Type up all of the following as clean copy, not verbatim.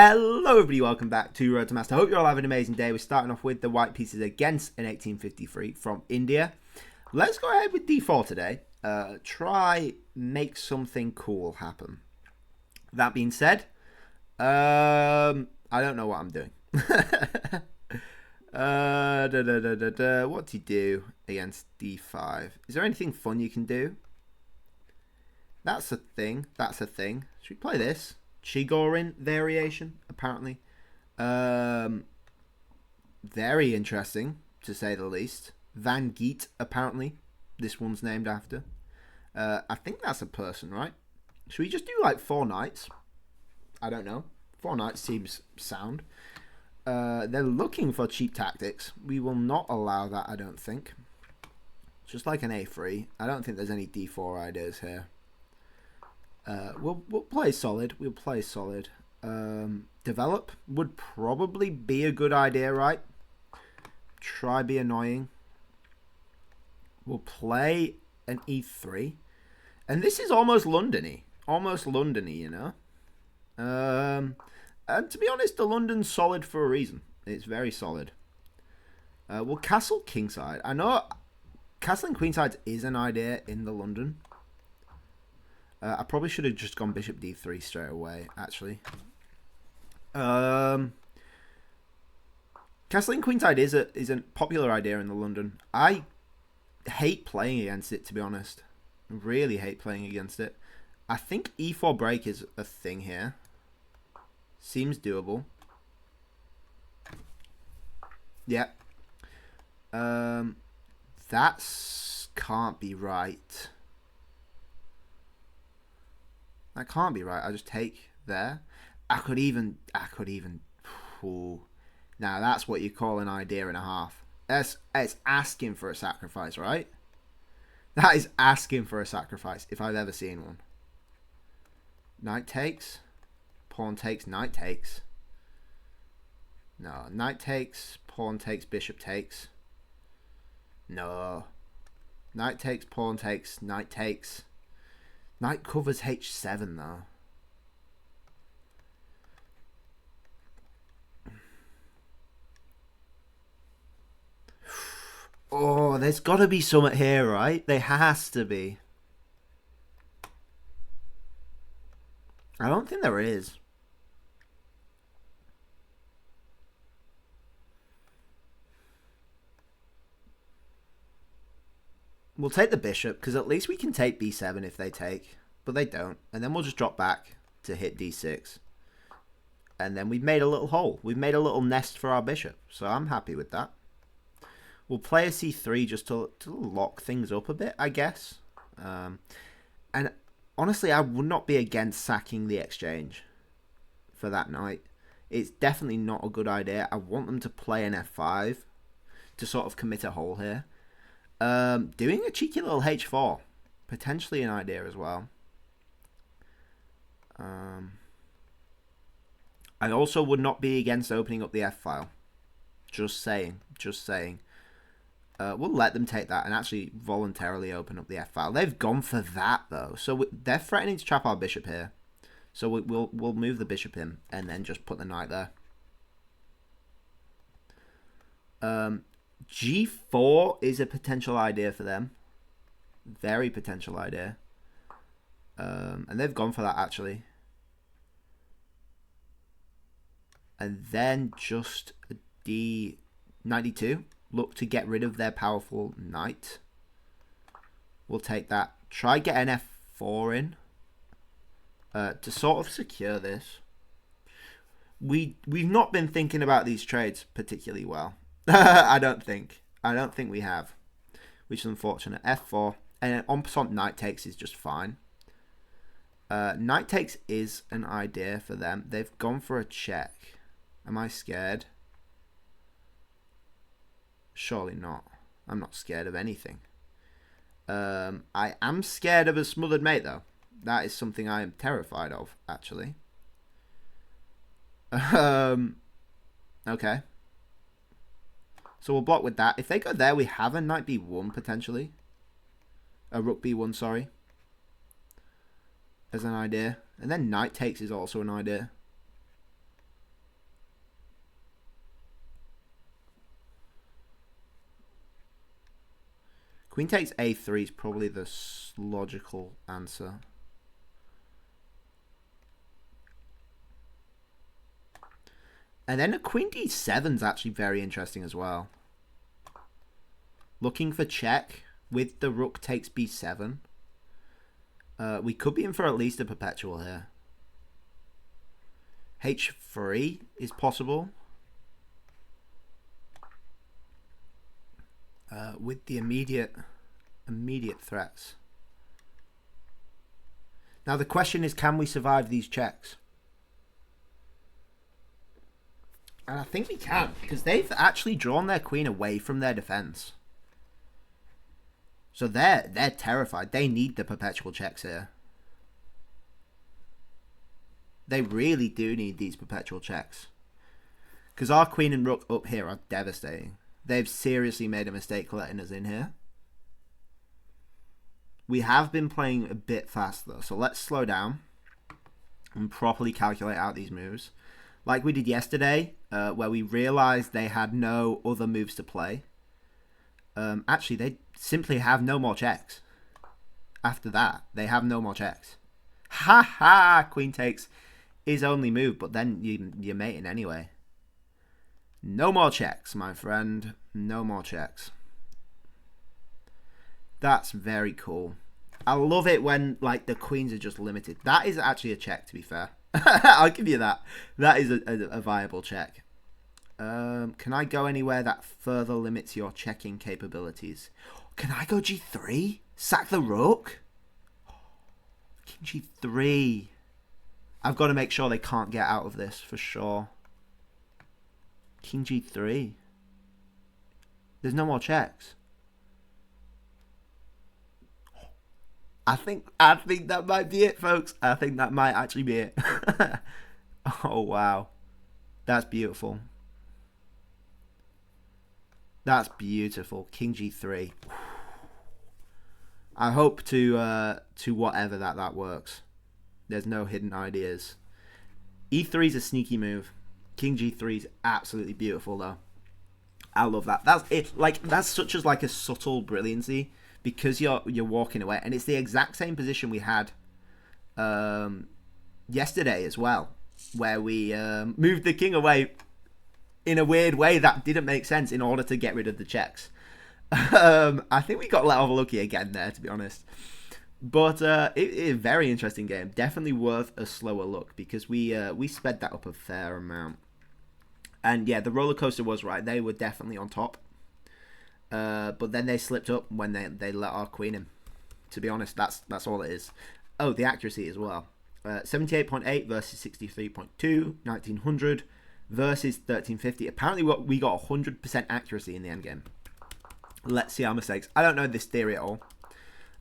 Hello everybody, welcome back to Road to Master. Hope you're all having an amazing day. We're starting off with the white pieces against an 1853 from India. Let's go ahead with d4 today. Try make something cool happen. That being said, I don't know what I'm doing. What do you do against d5? Is there anything fun you can do? That's a thing. That's a thing. Should we play this? Chigorin variation, apparently. Very interesting, to say the least. Van Geet, apparently. This one's named after. I think that's a person, right? Should we just do like 4 knights? I don't know. 4 knights seems sound. They're looking for cheap tactics. We will not allow that, I don't think. Just like an a3. I don't think there's any d4 ideas here. We'll play solid. We'll play solid. Develop would probably be a good idea, right? Try be annoying. We'll play an e3. And this is almost London-y. Almost London-y, you know? And to be honest, the London's solid for a reason. It's very solid. We'll castle kingside. I know castling queenside is an idea in the London. I probably should have just gone bishop d3 straight away, actually. Castling queenside is a popular idea in the London. I hate playing against it, to be honest. I really hate playing against it. I think e4 break is a thing here. Seems doable. Yeah. That's can't be right. That can't be right. I just take there. I could even. Ooh. Now that's what you call an idea and a half. It's asking for a sacrifice, right? That is asking for a sacrifice if I've ever seen one. Knight takes, pawn takes, knight takes. No, knight takes, pawn takes, bishop takes. No. Knight takes, pawn takes, knight takes. Knight covers h7 though. Oh, there's got to be something here, right? There has to be. I don't think there is. We'll take the bishop, because at least we can take b7 if they take. But they don't. And then we'll just drop back to hit d6. And then we've made a little hole. We've made a little nest for our bishop. So I'm happy with that. We'll play a c3 just to lock things up a bit, I guess. And honestly, I would not be against sacking the exchange for that knight. It's definitely not a good idea. I want them to play an f5 to sort of commit a hole here. Doing a cheeky little h4. Potentially an idea as well. I also would not be against opening up the f-file. Just saying. Just saying. We'll let them take that and actually voluntarily open up the f-file. They've gone for that, though. So they're threatening to trap our bishop here. So we'll move the bishop in and then just put the knight there. G4 is a potential idea for them. Very potential idea. And they've gone for that, actually. And then just a D92. Look to get rid of their powerful knight. We'll take that. Try get an F4 in. To sort of secure this. We've not been thinking about these trades particularly well. I don't think we have, which is unfortunate. F4 and an en passant knight takes is just fine. Knight takes is an idea for them. They've gone for a check. Am I scared? Surely not. I'm not scared of anything. I am scared of a smothered mate though. That is something I am terrified of, actually. Okay. So we'll block with that. If they go there, we have a knight b1 potentially. A rook b1, sorry. As an idea. And then knight takes is also an idea. Queen takes a3 is probably the logical answer. And then a queen d7 is actually very interesting as well. Looking for check with the rook takes b7. We could be in for at least a perpetual here. h3 is possible. With the immediate threats. Now the question is, can we survive these checks? And I think we can, because they've actually drawn their queen away from their defense. So they're terrified. They need the perpetual checks here. They really do need these perpetual checks. Because our queen and rook up here are devastating. They've seriously made a mistake letting us in here. We have been playing a bit fast though, so let's slow down and properly calculate out these moves. Like we did yesterday, where we realized they had no other moves to play. Actually, they simply have no more checks. After that, they have no more checks. Ha ha! Queen takes his only move, but then you're mating anyway. No more checks, my friend. No more checks. That's very cool. I love it when like the queens are just limited. That is actually a check, to be fair. I'll give you that. That is a viable check. Can I go anywhere that further limits your checking capabilities? Can I go g3? Sack the rook? King g3. I've got to make sure they can't get out of this for sure. King g3. There's no more checks. I think that might be it, folks. I think that might actually be it. Oh, wow. That's beautiful. That's beautiful. King g3. I hope to whatever that works. There's no hidden ideas. e3 is a sneaky move. King g3 is absolutely beautiful though. I love that. That's it. Like that's such as like a subtle brilliancy because you're walking away, and it's the exact same position we had yesterday as well, where we moved the king away in a weird way that didn't make sense in order to get rid of the checks. I think we got let off lucky again there, to be honest. But it is a very interesting game. Definitely worth a slower look because we sped that up a fair amount. And yeah, the roller coaster was right. They were definitely on top. But then they slipped up when they let our queen in. To be honest, that's all it is. Oh, the accuracy as well. 78.8 versus 63.2, 1900 versus 1350. Apparently we got 100% accuracy in the endgame. Let's see our mistakes. I don't know this theory at all.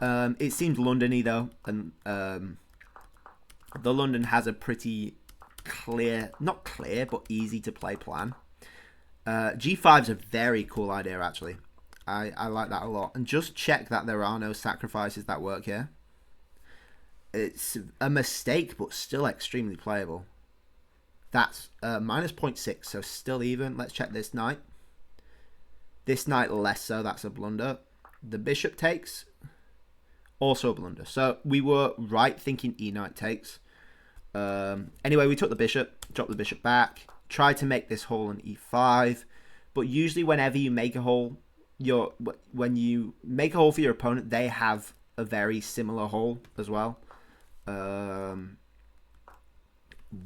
It seems London-y though, and the London has a pretty clear, not clear, but easy to play plan. G5 is a very cool idea actually. I like that a lot. And just check that there are no sacrifices that work here. It's a mistake, but still extremely playable. That's minus 0.6, so still even. Let's check this knight. This knight less so, that's a blunder. The bishop takes, also a blunder. So we were right thinking e-knight takes. Anyway, we took the bishop, dropped the bishop back, tried to make this hole on e5. But usually whenever you make a hole, when you make a hole for your opponent, they have a very similar hole as well.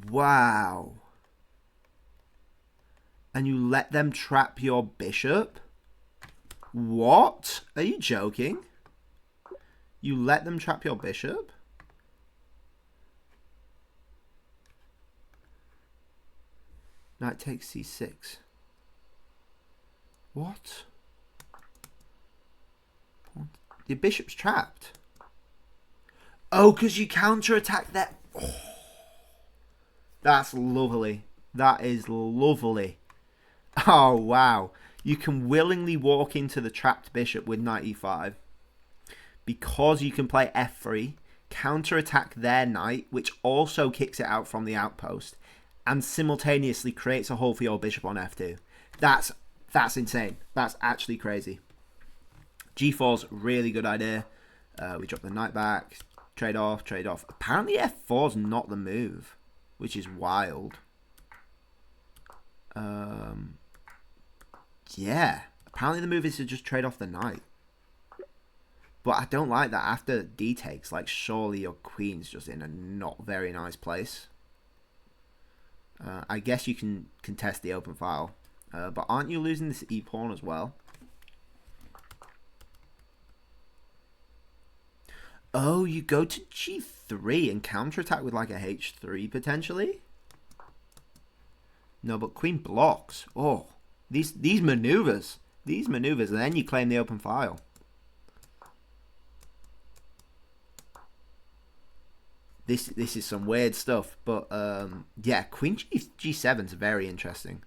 Wow. And you let them trap your bishop? What? Are you joking? You let them trap your bishop? Knight takes c6. What? Your bishop's trapped. Oh, because you counterattack that. Oh, that's lovely. That is lovely. Oh, wow. You can willingly walk into the trapped bishop with knight e5 because you can play f3, counterattack their knight, which also kicks it out from the outpost, and simultaneously creates a hole for your bishop on f2. That's insane. That's actually crazy. G4's really good idea. We drop the knight back, trade off, trade off. Apparently F4's not the move, which is wild. Yeah, apparently the move is to just trade off the knight. But I don't like that after D takes. Like, surely your queen's just in a not very nice place. I guess you can contest the open file. But aren't you losing this e-pawn as well? Oh, you go to G3 and counterattack with like a H3 potentially? No, but queen blocks. Oh, these maneuvers. These maneuvers, and then you claim the open file. This is some weird stuff, but yeah, Queen G7 is very interesting.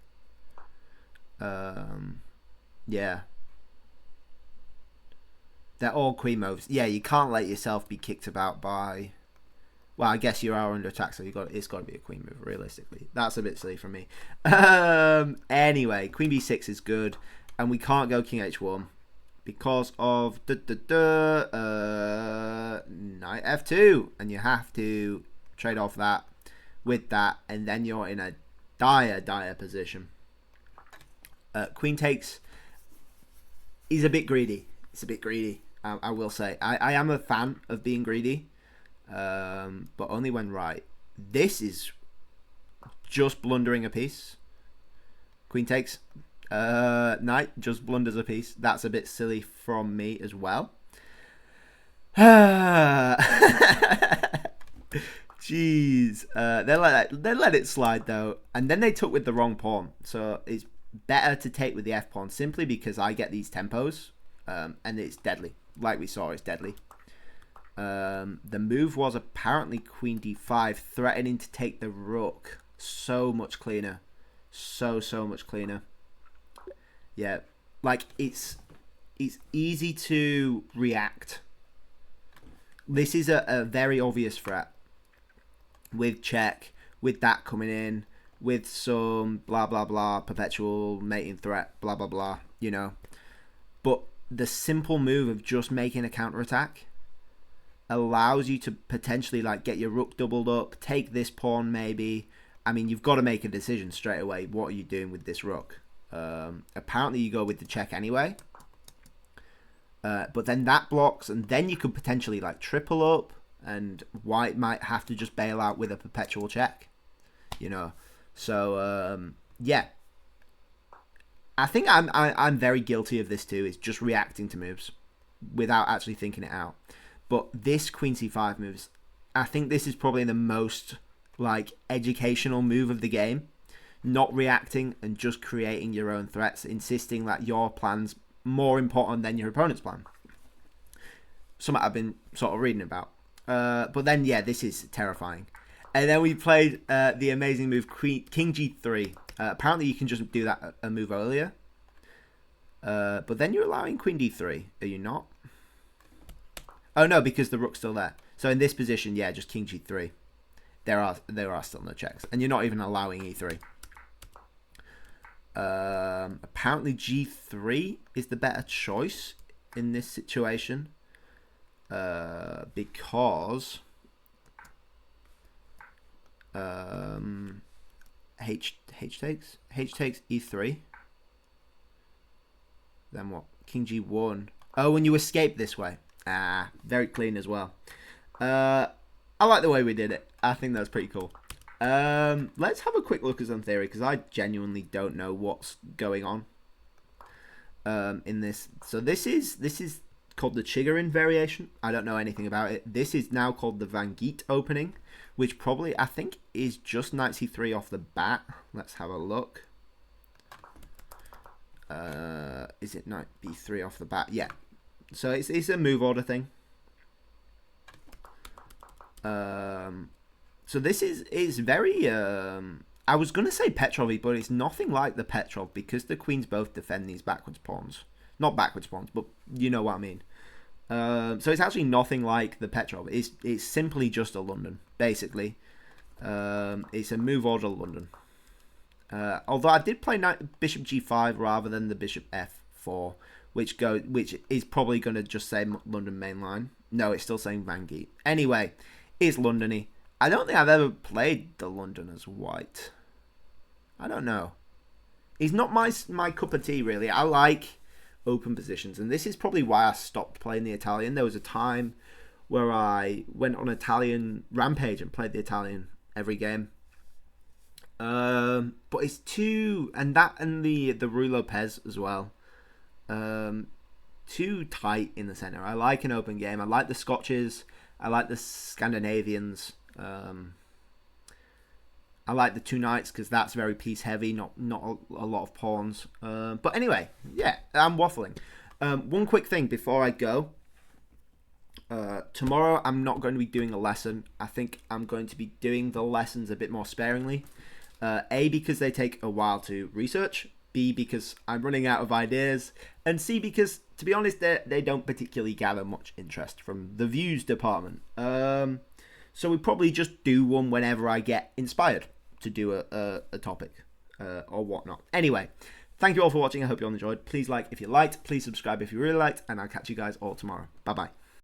Yeah, they're all queen moves. Yeah, you can't let yourself be kicked about by. Well, I guess you are under attack, so it's got to be a queen move. Realistically, that's a bit silly for me. Anyway, Queen B6 is good, and we can't go King H1 because of knight F2, and you have to trade off that with that, and then you're in a dire position. Queen takes is a bit greedy. It's a bit greedy. I will say. I am a fan of being greedy. But only when right. This is just blundering a piece. Queen takes. Knight just blunders a piece. That's a bit silly from me as well. Jeez. They let it slide though, and then they took with the wrong pawn. So it's better to take with the F pawn simply because I get these tempos, and it's deadly. Like we saw, it's deadly. The move was apparently Queen D5, threatening to take the rook. So much cleaner. So much cleaner. Yeah, like it's easy to react. This is a very obvious threat. With check, with that coming in, with some blah blah blah, perpetual mating threat, blah blah blah, you know. But the simple move of just making a counterattack allows you to potentially like get your rook doubled up, take this pawn maybe. I mean, you've got to make a decision straight away. What are you doing with this rook? Apparently you go with the check anyway. But then that blocks, and then you could potentially like triple up, and white might have to just bail out with a perpetual check. You know. So yeah. I think I'm very guilty of this too. It's just reacting to moves without actually thinking it out. But this Queen C5 moves, I think this is probably the most like educational move of the game. Not reacting and just creating your own threats, insisting that your plan's more important than your opponent's plan. Something I've been sort of reading about. But then, yeah, this is terrifying. And then we played the amazing move King G3. Apparently you can just do that a move earlier. But then you're allowing Queen D3, are you not? Oh no, because the rook's still there. So in this position, yeah, just King G3. There are still no checks, and you're not even allowing E3. Apparently G3 is the better choice in this situation, because H takes E3. Then what? King G1. Oh, when you escape this way. Ah, very clean as well. I like the way we did it. I think that's pretty cool. Let's have a quick look at some theory, because I genuinely don't know what's going on in this. So this is called the Chigorin variation. I don't know anything about it. This is now called the Van Geet opening, which probably I think is just knight c3 off the bat. Let's have a look. Is it knight b3 off the bat? Yeah. So it's a move order thing. So this is very I was gonna say Petrov-y, but it's nothing like the Petrov, because the queens both defend these backwards pawns. Not backwards pawns, but you know what I mean. So it's actually nothing like the Petrov. It's simply just a London, basically. It's a move order London. Although I did play bishop g5 rather than the bishop f4, which is probably going to just say London Main Line. No, it's still saying Van Geet. Anyway, it's Londony. I don't think I've ever played the London as white. I don't know. He's not my cup of tea, really. I like open positions, and this is probably why I stopped playing the Italian. There was a time where I went on Italian rampage and played the Italian every game. But it's too, and the Rui Lopez as well. Too tight in the center. I like an open game. I like the Scotches. I like the Scandinavians. I like the two knights because that's very piece heavy, not a lot of pawns. But anyway, yeah, I'm waffling. One quick thing before I go. Tomorrow I'm not going to be doing a lesson. I think I'm going to be doing the lessons a bit more sparingly. A, because they take a while to research. B, because I'm running out of ideas. And C, because, to be honest, they don't particularly gather much interest from the views department. So we probably just do one whenever I get inspired to do a topic or whatnot. Anyway, thank you all for watching. I hope you all enjoyed. Please like if you liked. Please subscribe if you really liked. And I'll catch you guys all tomorrow. Bye-bye.